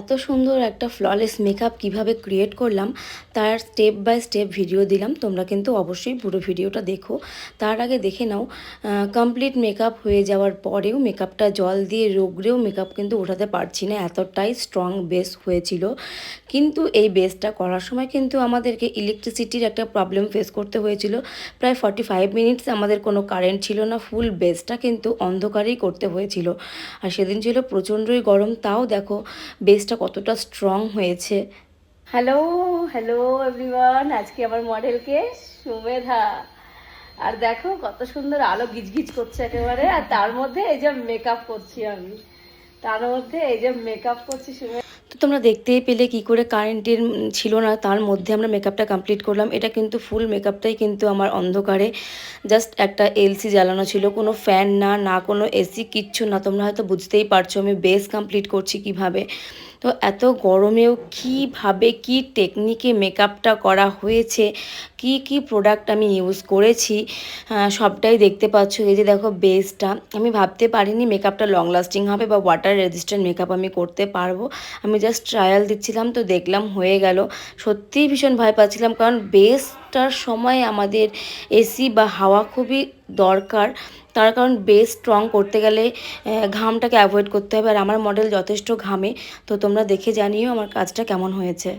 এত সুন্দর একটা ফ্ললেস মেকআপ কিভাবে ক্রিয়েট করলাম তার স্টেপ বাই স্টেপ ভিডিও দিলাম। তোমরা কিন্তু অবশ্যই পুরো ভিডিওটা দেখো। তার আগে দেখে নাও, কমপ্লিট মেকআপ হয়ে যাওয়ার পরেও মেকআপটা জল দিয়ে রগড়েও মেকআপ কিন্তু ওঠাতে পারছি না, এতটাই স্ট্রং বেস হয়েছিল। কিন্তু এই বেসটা করার সময় কিন্তু আমাদেরকে ইলেকট্রিসিটির একটা প্রবলেম ফেস করতে হয়েছিল। প্রায় 45 মিনিটস আমাদের কোনো কারেন্ট ছিল না, ফুল বেসটা কিন্তু অন্ধকারেই করতে হয়েছিল। আর সেদিন ছিল প্রচণ্ডই গরম, তাও দেখো বেসটা কতটা স্ট্রং হয়েছে। হ্যালো হ্যালো এভরিওয়ান, আজকে আমার মডেলকে সুমেধা। আর দেখো কত সুন্দর আলো গিজগিজ করছে একেবারে, আর তার মধ্যে এই যে মেকআপ করছি আমি, তার মধ্যে এই যে মেকআপ করছি সুমেধা। তো তোমরা দেখতেই পেলে কি করে কারেন্টের ছিল না, তার মধ্যে আমরা মেকআপটা কমপ্লিট করলাম। এটা কিন্তু ফুল মেকআপটাই কিন্তু আমার অন্ধকারে, জাস্ট একটা এলসি জ্বালানো ছিল, কোনো ফ্যান না, না কোনো এসি, কিচ্ছু না। তোমরা হয়তো বুঝতেই পারছো আমি বেস কমপ্লিট করছি কিভাবে। তো এত গরমেও কিভাবে কি টেকনিকে মেকআপটা করা হয়েছে, কি কি প্রোডাক্ট আমি ইউজ করেছি, সবটাই দেখতে পাচ্ছ। এই যে দেখো বেসটা, আমি ভাবতে পারিনি মেকআপটা লং লাস্টিং হবে বা ওয়াটার রেজিস্ট্যান্ট মেকআপ আমি করতে পারবো। আমি জাস্ট ট্রায়াল দিচ্ছিলাম, তো দেখলাম হয়ে গেল। সত্যিই ভীষণ ভয় পাচ্ছিলাম, কারণ বেসটার সময় আমাদের এসি বা হাওয়া খুবই দরকার। তার কারণ বেস স্ট্রং করতে গেলে ঘামটাকে অ্যাভয়েড করতে হবে, আর আমার মডেল যথেষ্ট ঘামে। তো তোমরা দেখে জানিও আমার কাজটা কেমন হয়েছে।